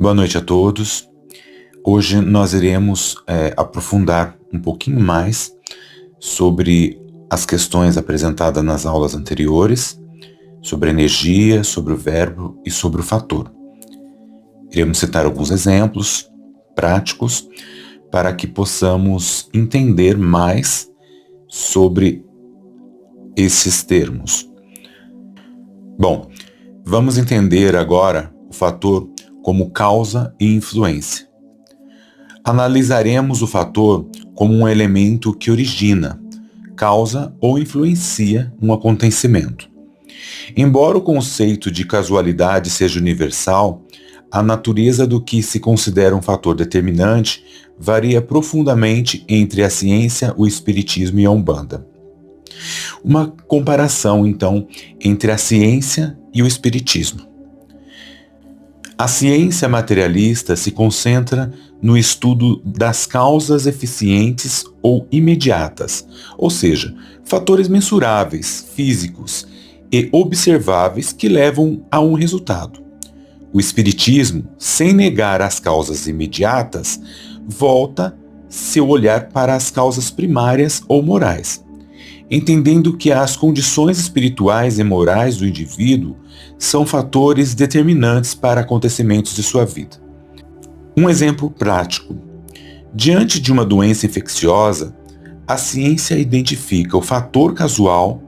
Boa noite a todos. Hoje nós iremos aprofundar um pouquinho mais sobre as questões apresentadas nas aulas anteriores, sobre a energia, sobre o verbo e sobre o fator. Iremos citar alguns exemplos práticos para que possamos entender mais sobre esses termos. Bom, vamos entender agora o fator como causa e influência. Analisaremos o fator como um elemento que origina, causa ou influencia um acontecimento. Embora o conceito de casualidade seja universal, a natureza do que se considera um fator determinante varia profundamente entre a ciência, o espiritismo e a Umbanda. Uma comparação, então, entre a ciência e o espiritismo. A ciência materialista se concentra no estudo das causas eficientes ou imediatas, ou seja, fatores mensuráveis, físicos e observáveis que levam a um resultado. O espiritismo, sem negar as causas imediatas, volta seu olhar para as causas primárias ou morais, entendendo que as condições espirituais e morais do indivíduo são fatores determinantes para acontecimentos de sua vida. Um exemplo prático. Diante de uma doença infecciosa, a ciência identifica o fator casual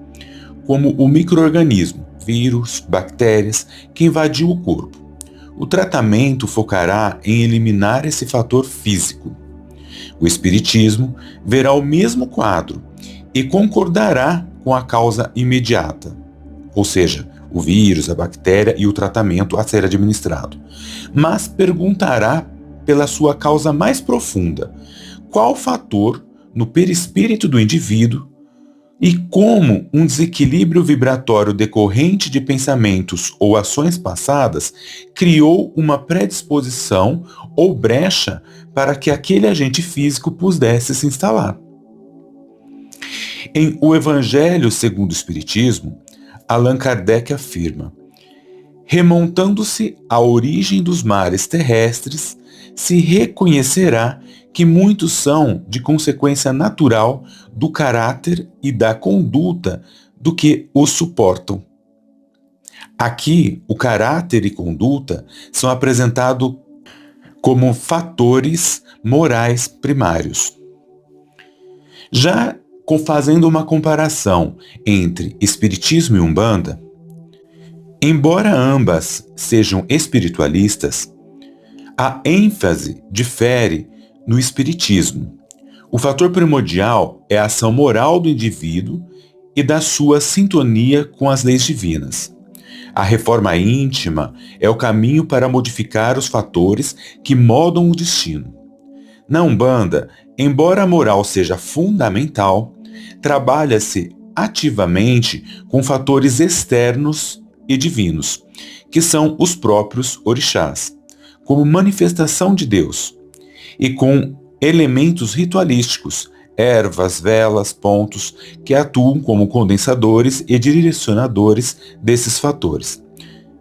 como o micro-organismo, vírus, bactérias, que invadiu o corpo. O tratamento focará em eliminar esse fator físico. O espiritismo verá o mesmo quadro e concordará com a causa imediata, ou seja, o vírus, a bactéria e o tratamento a ser administrado, mas perguntará pela sua causa mais profunda, qual fator no perispírito do indivíduo e como um desequilíbrio vibratório decorrente de pensamentos ou ações passadas criou uma predisposição ou brecha para que aquele agente físico pudesse se instalar. Em O Evangelho segundo o Espiritismo, Allan Kardec afirma: remontando-se à origem dos mares terrestres, se reconhecerá que muitos são de consequência natural do caráter e da conduta do que os suportam. Aqui, o caráter e conduta são apresentados como fatores morais primários. Já fazendo uma comparação entre Espiritismo e Umbanda, embora ambas sejam espiritualistas, a ênfase difere no Espiritismo. O fator primordial é a ação moral do indivíduo e da sua sintonia com as leis divinas. A reforma íntima é o caminho para modificar os fatores que moldam o destino. Na Umbanda, embora a moral seja fundamental, trabalha-se ativamente com fatores externos e divinos, que são os próprios orixás, como manifestação de Deus, e com elementos ritualísticos, ervas, velas, pontos, que atuam como condensadores e direcionadores desses fatores.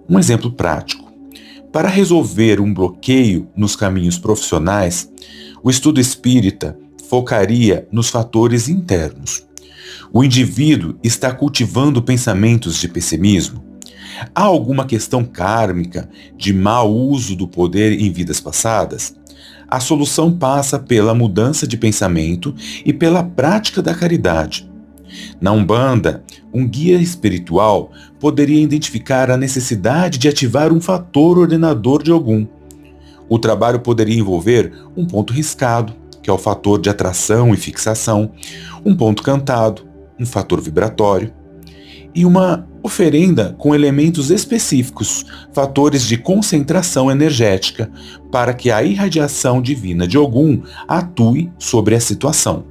Um exemplo prático. Para resolver um bloqueio nos caminhos profissionais, o estudo espírita focaria nos fatores internos. O indivíduo está cultivando pensamentos de pessimismo? Há alguma questão kármica de mau uso do poder em vidas passadas? A solução passa pela mudança de pensamento e pela prática da caridade. Na Umbanda, um guia espiritual poderia identificar a necessidade de ativar um fator ordenador de Ogum. O trabalho poderia envolver um ponto riscado, que é o fator de atração e fixação, um ponto cantado, um fator vibratório, e uma oferenda com elementos específicos, fatores de concentração energética, para que a irradiação divina de Ogum atue sobre a situação.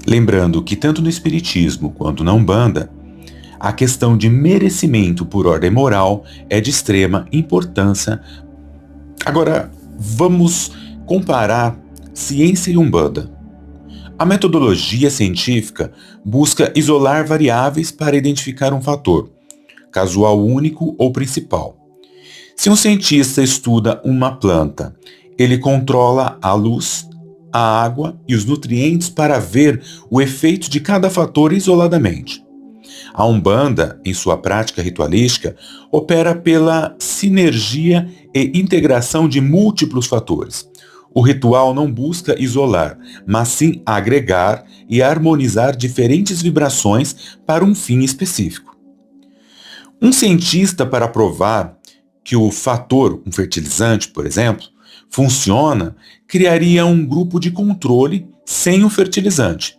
Lembrando que tanto no Espiritismo quanto na Umbanda, a questão de merecimento por ordem moral é de extrema importância. Agora, vamos comparar ciência e Umbanda. A metodologia científica busca isolar variáveis para identificar um fator, casual único ou principal. Se um cientista estuda uma planta, ele controla a luz, a água e os nutrientes para ver o efeito de cada fator isoladamente. A Umbanda, em sua prática ritualística, opera pela sinergia e integração de múltiplos fatores. O ritual não busca isolar, mas sim agregar e harmonizar diferentes vibrações para um fim específico. Um cientista, para provar que o fator, um fertilizante, por exemplo, funciona, criaria um grupo de controle sem o fertilizante.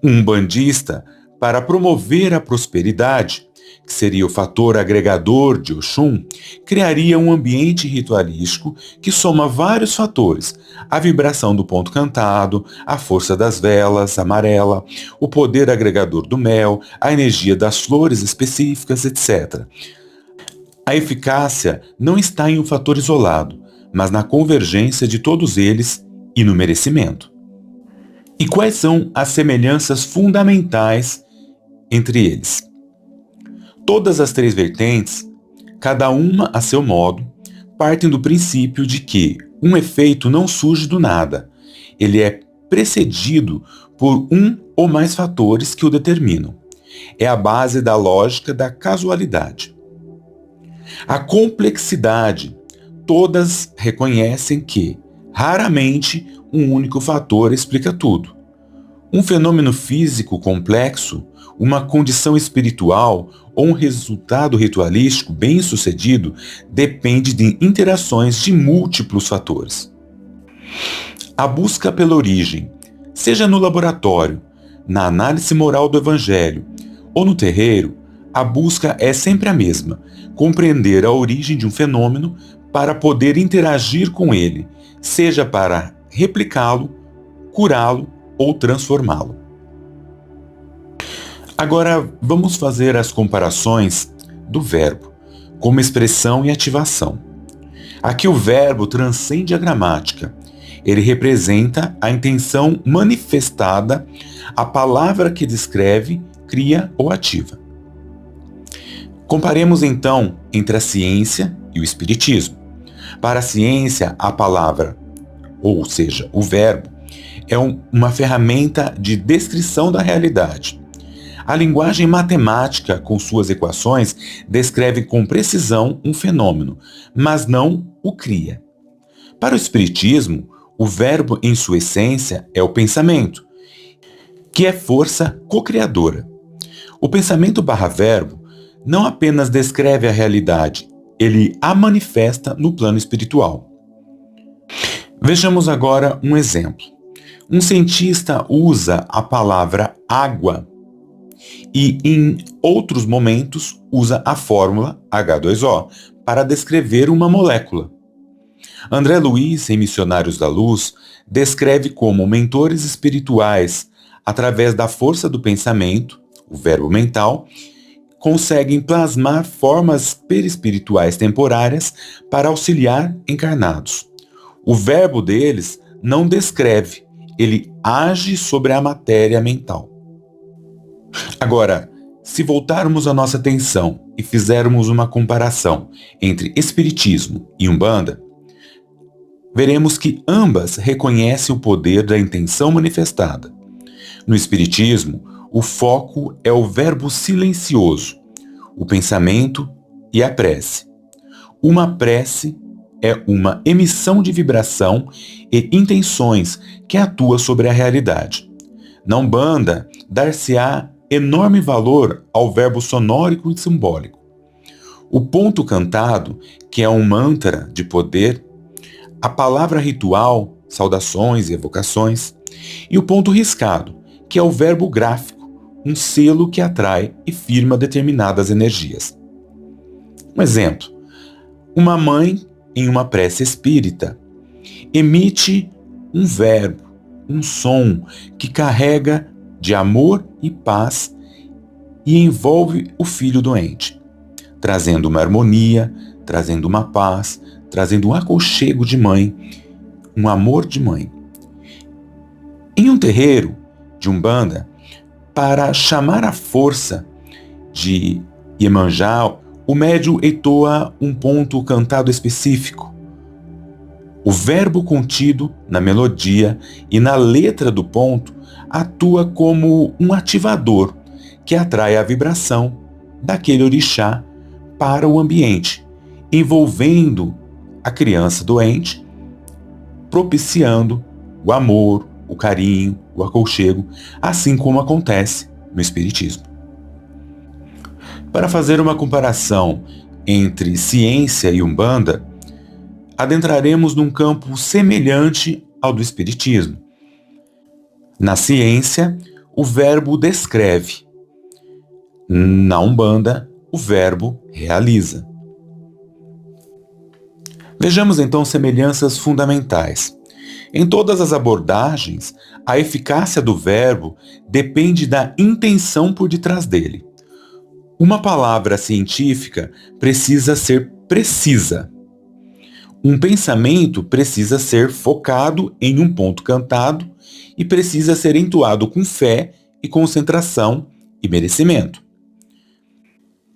Um umbandista, para promover a prosperidade, que seria o fator agregador de Oxum, criaria um ambiente ritualístico que soma vários fatores: a vibração do ponto cantado, a força das velas amarela, o poder agregador do mel, a energia das flores específicas, etc. A eficácia não está em um fator isolado, mas na convergência de todos eles e no merecimento. E quais são as semelhanças fundamentais entre eles? Todas as três vertentes, cada uma a seu modo, partem do princípio de que um efeito não surge do nada. Ele é precedido por um ou mais fatores que o determinam. É a base da lógica da casualidade. A complexidade, todas reconhecem que, raramente, um único fator explica tudo. Um fenômeno físico complexo, uma condição espiritual ou um resultado ritualístico bem-sucedido depende de interações de múltiplos fatores. A busca pela origem, seja no laboratório, na análise moral do Evangelho ou no terreiro, a busca é sempre a mesma: compreender a origem de um fenômeno para poder interagir com ele, seja para replicá-lo, curá-lo ou transformá-lo. Agora vamos fazer as comparações do verbo como expressão e ativação. Aqui o verbo transcende a gramática. Ele representa a intenção manifestada, a palavra que descreve, cria ou ativa. Comparemos então entre a ciência e o espiritismo. Para a ciência, a palavra, ou seja, o verbo, é uma ferramenta de descrição da realidade. A linguagem matemática, com suas equações, descreve com precisão um fenômeno, mas não o cria. Para o espiritismo, o verbo em sua essência é o pensamento, que é força co-criadora. O pensamento barra verbo não apenas descreve a realidade, ele a manifesta no plano espiritual. Vejamos agora um exemplo. Um cientista usa a palavra água e, em outros momentos, usa a fórmula H2O para descrever uma molécula. André Luiz, em Missionários da Luz, descreve como mentores espirituais, através da força do pensamento, o verbo mental, conseguem plasmar formas perispirituais temporárias para auxiliar encarnados. O verbo deles não descreve, ele age sobre a matéria mental. Agora, se voltarmos a nossa atenção e fizermos uma comparação entre Espiritismo e Umbanda, veremos que ambas reconhecem o poder da intenção manifestada. No Espiritismo, o foco é o verbo silencioso, o pensamento e a prece. Uma prece é uma emissão de vibração e intenções que atua sobre a realidade. Na Umbanda, dar-se-á enorme valor ao verbo sonórico e simbólico. O ponto cantado, que é um mantra de poder, a palavra ritual, saudações e evocações, e o ponto riscado, que é o verbo gráfico, um selo que atrai e firma determinadas energias. Um exemplo: uma mãe, em uma prece espírita, emite um verbo, um som que carrega de amor e paz e envolve o filho doente, trazendo uma harmonia, trazendo uma paz, trazendo um aconchego de mãe, um amor de mãe. Em um terreiro de Umbanda, para chamar a força de Iemanjá o médium entoa um ponto cantado específico. O verbo contido na melodia e na letra do ponto atua como um ativador que atrai a vibração daquele orixá para o ambiente, envolvendo a criança doente, propiciando o amor, o carinho, o aconchego, assim como acontece no Espiritismo. Para fazer uma comparação entre ciência e Umbanda, adentraremos num campo semelhante ao do Espiritismo. Na ciência, o verbo descreve. Na Umbanda, o verbo realiza. Vejamos então semelhanças fundamentais. Em todas as abordagens, a eficácia do verbo depende da intenção por detrás dele. Uma palavra científica precisa ser precisa. Um pensamento precisa ser focado em um ponto cantado e precisa ser entoado com fé e concentração e merecimento.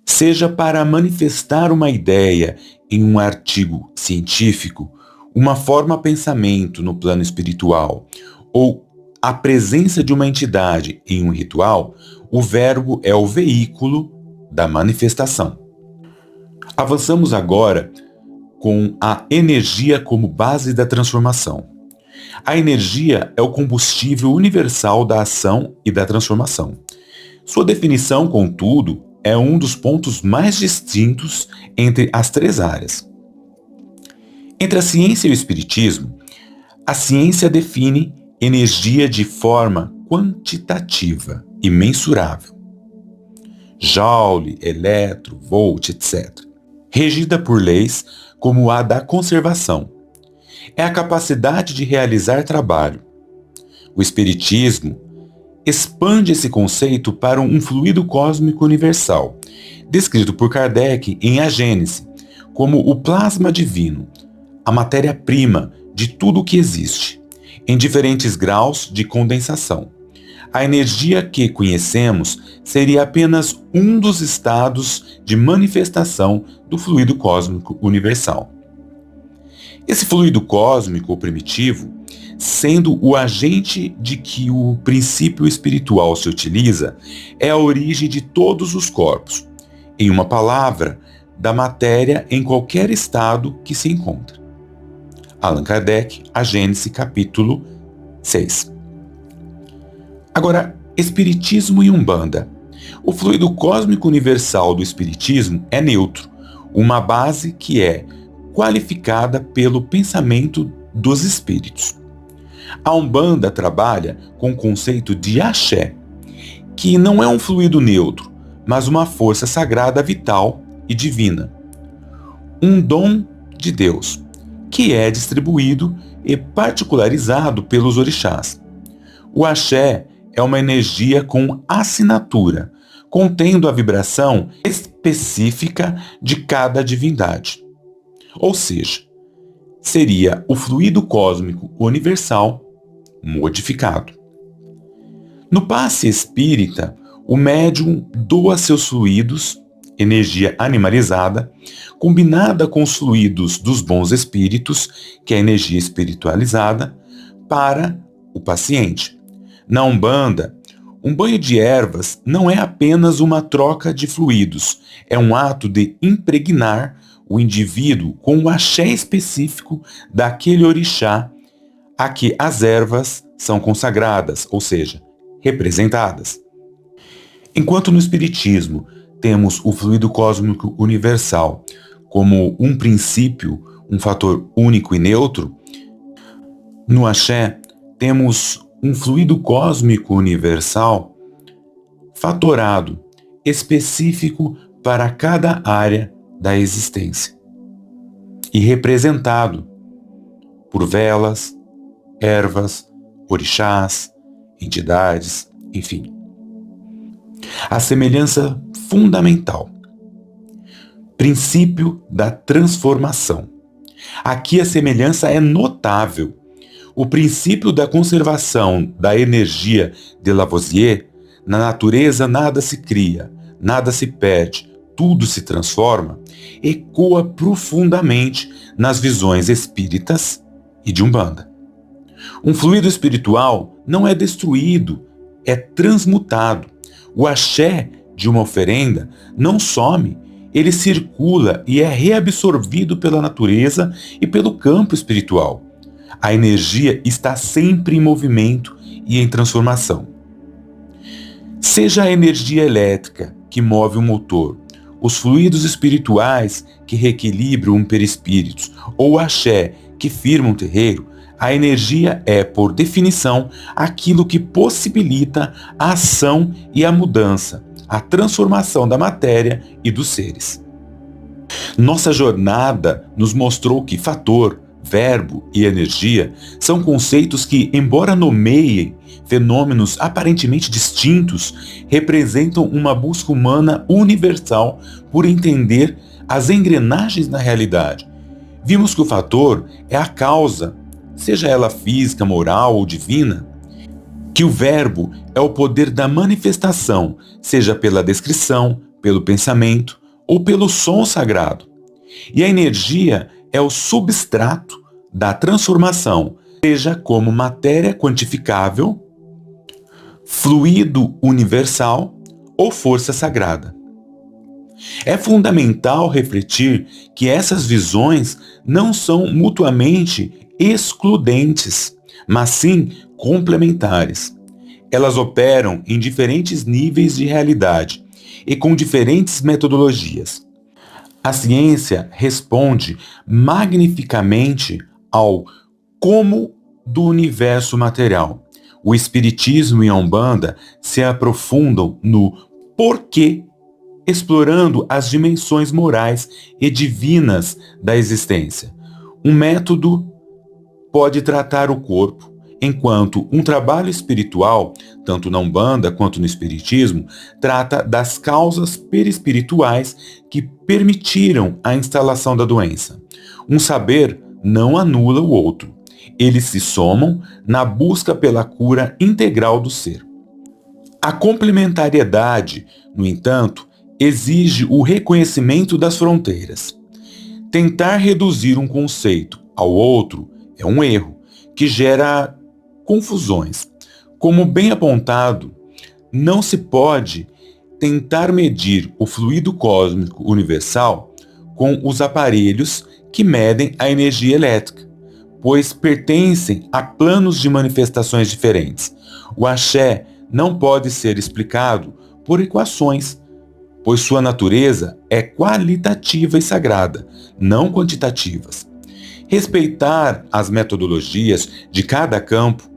Seja para manifestar uma ideia em um artigo científico, uma forma-pensamento no plano espiritual ou a presença de uma entidade em um ritual, o verbo é o veículo da manifestação. Avançamos agora com a energia como base da transformação. A energia é o combustível universal da ação e da transformação. Sua definição, contudo, é um dos pontos mais distintos entre as três áreas. Entre a ciência e o espiritismo, a ciência define energia de forma quantitativa e mensurável. Joule, eletro, volt, etc. Regida por leis como a da conservação. É a capacidade de realizar trabalho. O espiritismo expande esse conceito para um fluido cósmico universal, descrito por Kardec em A Gênese, como o plasma divino, a matéria-prima de tudo o que existe, em diferentes graus de condensação. A energia que conhecemos seria apenas um dos estados de manifestação do fluido cósmico universal. Esse fluido cósmico primitivo, sendo o agente de que o princípio espiritual se utiliza, é a origem de todos os corpos, em uma palavra, da matéria em qualquer estado que se encontra. Allan Kardec, A Gênese, capítulo 6. Agora, Espiritismo e Umbanda. O fluido cósmico universal do Espiritismo é neutro, uma base que é qualificada pelo pensamento dos espíritos. A Umbanda trabalha com o conceito de axé, que não é um fluido neutro, mas uma força sagrada vital e divina. Um dom de Deus, que é distribuído e particularizado pelos orixás. O axé é uma energia com assinatura, contendo a vibração específica de cada divindade. Ou seja, seria o fluido cósmico universal modificado. No passe espírita, o médium doa seus fluidos, energia animalizada, combinada com os fluidos dos bons espíritos, que é a energia espiritualizada, para o paciente. Na Umbanda, um banho de ervas não é apenas uma troca de fluidos, é um ato de impregnar o indivíduo com o axé específico daquele orixá a que as ervas são consagradas, ou seja, representadas. Enquanto no Espiritismo temos o fluido cósmico universal como um princípio, um fator único e neutro, no axé temos um fluido cósmico universal fatorado, específico para cada área da existência e representado por velas, ervas, orixás, entidades, enfim. A semelhança fundamental. Princípio da transformação. Aqui a semelhança é notável. O princípio da conservação da energia de Lavoisier, na natureza nada se cria, nada se perde, tudo se transforma, ecoa profundamente nas visões espíritas e de Umbanda. Um fluido espiritual não é destruído, é transmutado. O axé de uma oferenda não some, ele circula e é reabsorvido pela natureza e pelo campo espiritual. A energia está sempre em movimento e em transformação. Seja a energia elétrica que move o motor, os fluidos espirituais que reequilibram um perispíritos ou o axé que firma um terreiro, a energia é, por definição, aquilo que possibilita a ação e a mudança, a transformação da matéria e dos seres. Nossa jornada nos mostrou que fator, verbo e energia são conceitos que, embora nomeiem fenômenos aparentemente distintos, representam uma busca humana universal por entender as engrenagens da realidade. Vimos que o fator é a causa, seja ela física, moral ou divina, que o verbo é o poder da manifestação, seja pela descrição, pelo pensamento ou pelo som sagrado. E a energia é o substrato da transformação, seja como matéria quantificável, fluido universal ou força sagrada. É fundamental refletir que essas visões não são mutuamente excludentes, mas sim complementares. Elas operam em diferentes níveis de realidade e com diferentes metodologias. A ciência responde magnificamente ao como do universo material. O espiritismo e a Umbanda se aprofundam no porquê, explorando as dimensões morais e divinas da existência. Um método pode tratar o corpo, enquanto um trabalho espiritual, tanto na Umbanda quanto no Espiritismo, trata das causas perispirituais que permitiram a instalação da doença. Um saber não anula o outro. Eles se somam na busca pela cura integral do ser. A complementariedade, no entanto, exige o reconhecimento das fronteiras. Tentar reduzir um conceito ao outro é um erro, que gera confusões. Como bem apontado, não se pode tentar medir o fluido cósmico universal com os aparelhos que medem a energia elétrica, pois pertencem a planos de manifestações diferentes. O axé não pode ser explicado por equações, pois sua natureza é qualitativa e sagrada, não quantitativas. Respeitar as metodologias de cada campo,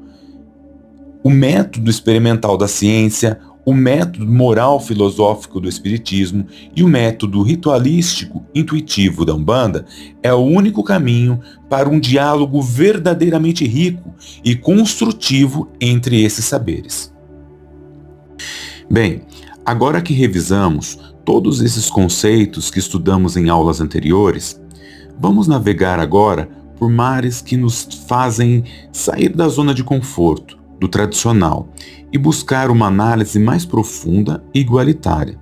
o método experimental da ciência, o método moral-filosófico do Espiritismo e o método ritualístico-intuitivo da Umbanda é o único caminho para um diálogo verdadeiramente rico e construtivo entre esses saberes. Bem, agora que revisamos todos esses conceitos que estudamos em aulas anteriores, vamos navegar agora por mares que nos fazem sair da zona de conforto, do tradicional, e buscar uma análise mais profunda e igualitária,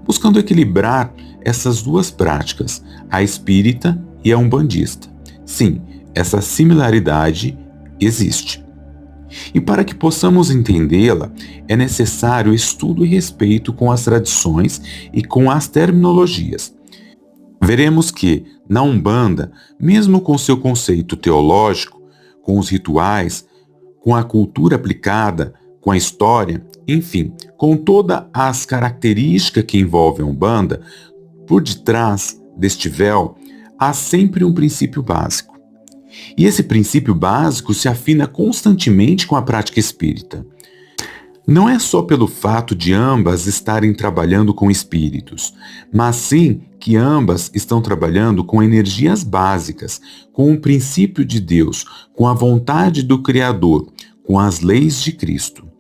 buscando equilibrar essas duas práticas, a espírita e a umbandista. Sim, essa similaridade existe. E para que possamos entendê-la, é necessário estudo e respeito com as tradições e com as terminologias. Veremos que, na Umbanda, mesmo com seu conceito teológico, com os rituais, com a cultura aplicada, com a história, enfim, com todas as características que envolvem a Umbanda, por detrás deste véu, há sempre um princípio básico. E esse princípio básico se afina constantemente com a prática espírita. Não é só pelo fato de ambas estarem trabalhando com espíritos, mas sim que ambas estão trabalhando com energias básicas, com o princípio de Deus, com a vontade do Criador, com as leis de Cristo.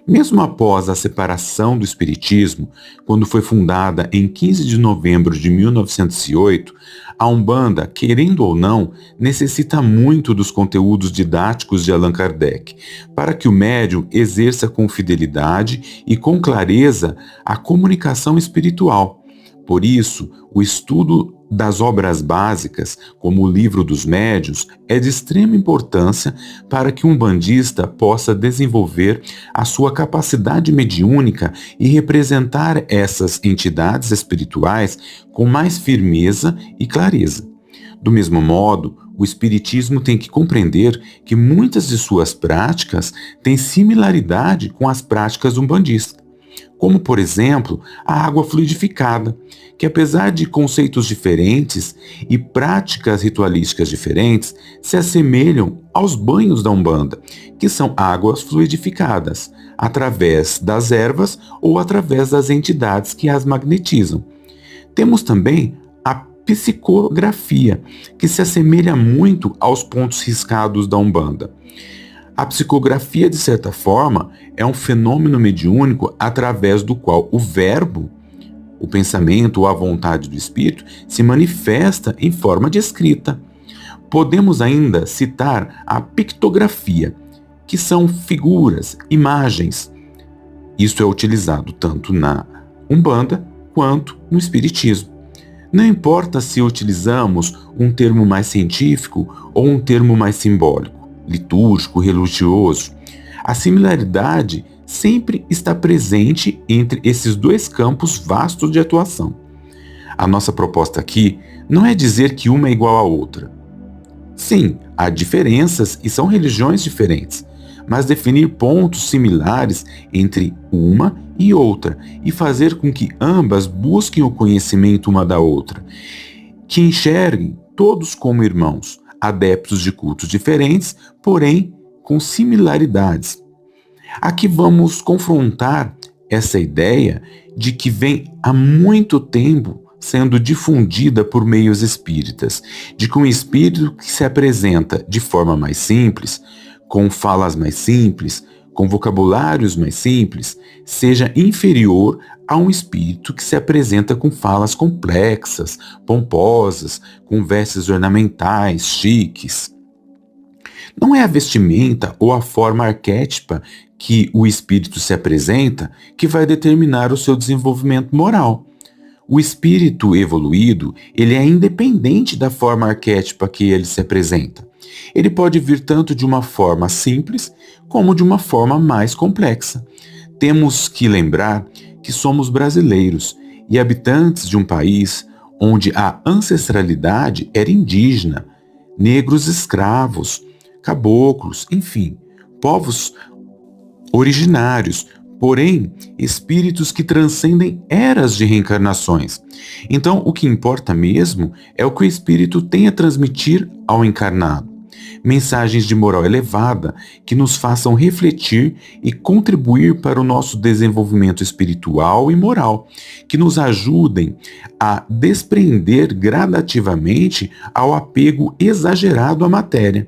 Mesmo após a separação do Espiritismo, quando foi fundada em 15 de novembro de 1908, a Umbanda, querendo ou não, necessita muito dos conteúdos didáticos de Allan Kardec, para que o médium exerça com fidelidade e com clareza a comunicação espiritual, Por isso, o estudo das obras básicas, como o Livro dos Médiuns, é de extrema importância para que um umbandista possa desenvolver a sua capacidade mediúnica e representar essas entidades espirituais com mais firmeza e clareza. Do mesmo modo, o Espiritismo tem que compreender que muitas de suas práticas têm similaridade com as práticas umbandistas, como, por exemplo, a água fluidificada, que apesar de conceitos diferentes e práticas ritualísticas diferentes, se assemelham aos banhos da Umbanda, que são águas fluidificadas, através das ervas ou através das entidades que as magnetizam. Temos também a psicografia, que se assemelha muito aos pontos riscados da Umbanda. A psicografia, de certa forma, é um fenômeno mediúnico através do qual o verbo, o pensamento ou a vontade do espírito se manifesta em forma de escrita. Podemos ainda citar a pictografia, que são figuras, imagens. Isso é utilizado tanto na Umbanda quanto no Espiritismo. Não importa se utilizamos um termo mais científico ou um termo mais simbólico, litúrgico, religioso, a similaridade sempre está presente entre esses dois campos vastos de atuação. A nossa proposta aqui não é dizer que uma é igual à outra. Sim, há diferenças e são religiões diferentes, mas definir pontos similares entre uma e outra e fazer com que ambas busquem o conhecimento uma da outra, que enxerguem todos como irmãos, adeptos de cultos diferentes, porém com similaridades. Aqui vamos confrontar essa ideia de que vem há muito tempo sendo difundida por meios espíritas, de que um espírito que se apresenta de forma mais simples, com falas mais simples, com vocabulários mais simples, seja inferior a um espírito que se apresenta com falas complexas, pomposas, com vestes ornamentais, chiques. Não é a vestimenta ou a forma arquétipa que o espírito se apresenta que vai determinar o seu desenvolvimento moral. O espírito evoluído, ele é independente da forma arquétipa que ele se apresenta. Ele pode vir tanto de uma forma simples como de uma forma mais complexa. Temos que lembrar que somos brasileiros e habitantes de um país onde a ancestralidade era indígena, negros escravos, caboclos, enfim, povos originários, porém espíritos que transcendem eras de reencarnações. Então, o que importa mesmo é o que o espírito tem a transmitir ao encarnado. Mensagens de moral elevada que nos façam refletir e contribuir para o nosso desenvolvimento espiritual e moral, que nos ajudem a desprender gradativamente ao apego exagerado à matéria.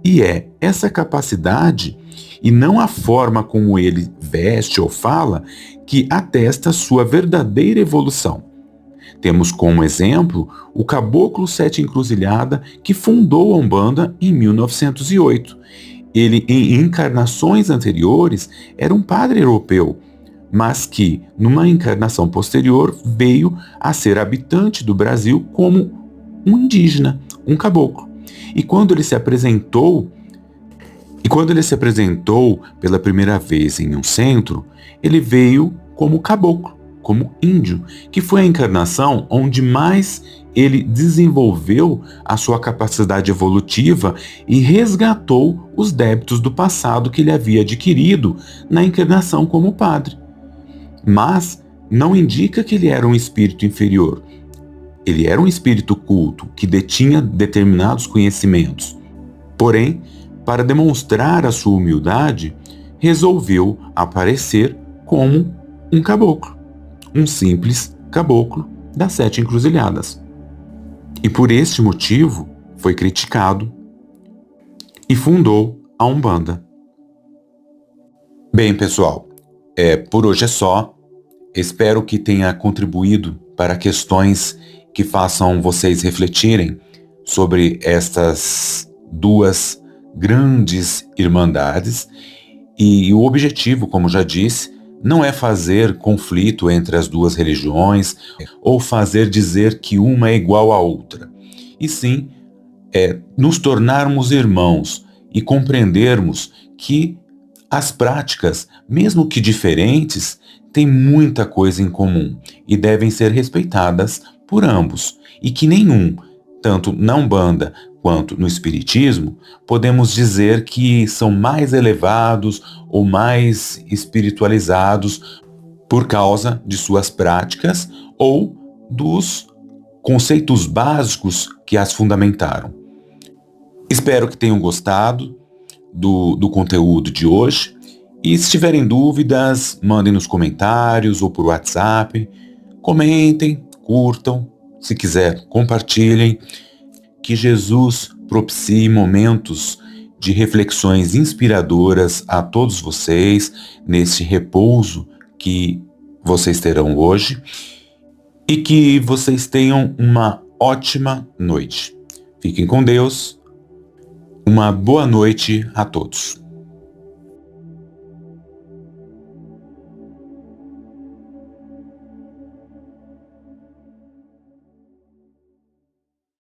E é essa capacidade, e não a forma como ele veste ou fala, que atesta sua verdadeira evolução. Temos como exemplo o Caboclo Sete Encruzilhada, que fundou a Umbanda em 1908. Ele, em encarnações anteriores, era um padre europeu, mas que, numa encarnação posterior, veio a ser habitante do Brasil como um indígena, um caboclo. E quando ele se apresentou pela primeira vez em um centro, ele veio como caboclo, como índio, que foi a encarnação onde mais ele desenvolveu a sua capacidade evolutiva e resgatou os débitos do passado que ele havia adquirido na encarnação como padre. Mas não indica que ele era um espírito inferior. Ele era um espírito culto que detinha determinados conhecimentos. Porém, para demonstrar a sua humildade, resolveu aparecer como um caboclo, um simples caboclo das Sete Encruzilhadas. E por este motivo foi criticado e fundou a Umbanda. Bem, pessoal, por hoje é só. Espero que tenha contribuído para questões que façam vocês refletirem sobre estas duas grandes irmandades, e o objetivo, como já disse, não é fazer conflito entre as duas religiões ou fazer dizer que uma é igual à outra, e sim nos tornarmos irmãos e compreendermos que as práticas, mesmo que diferentes, têm muita coisa em comum e devem ser respeitadas por ambos, e que nenhum, tanto na Umbanda quanto no Espiritismo, podemos dizer que são mais elevados ou mais espiritualizados por causa de suas práticas ou dos conceitos básicos que as fundamentaram. Espero que tenham gostado do conteúdo de hoje. E se tiverem dúvidas, mandem nos comentários ou por WhatsApp. Comentem, curtam, se quiser, compartilhem. Que Jesus propicie momentos de reflexões inspiradoras a todos vocês neste repouso que vocês terão hoje e que vocês tenham uma ótima noite. Fiquem com Deus. Uma boa noite a todos.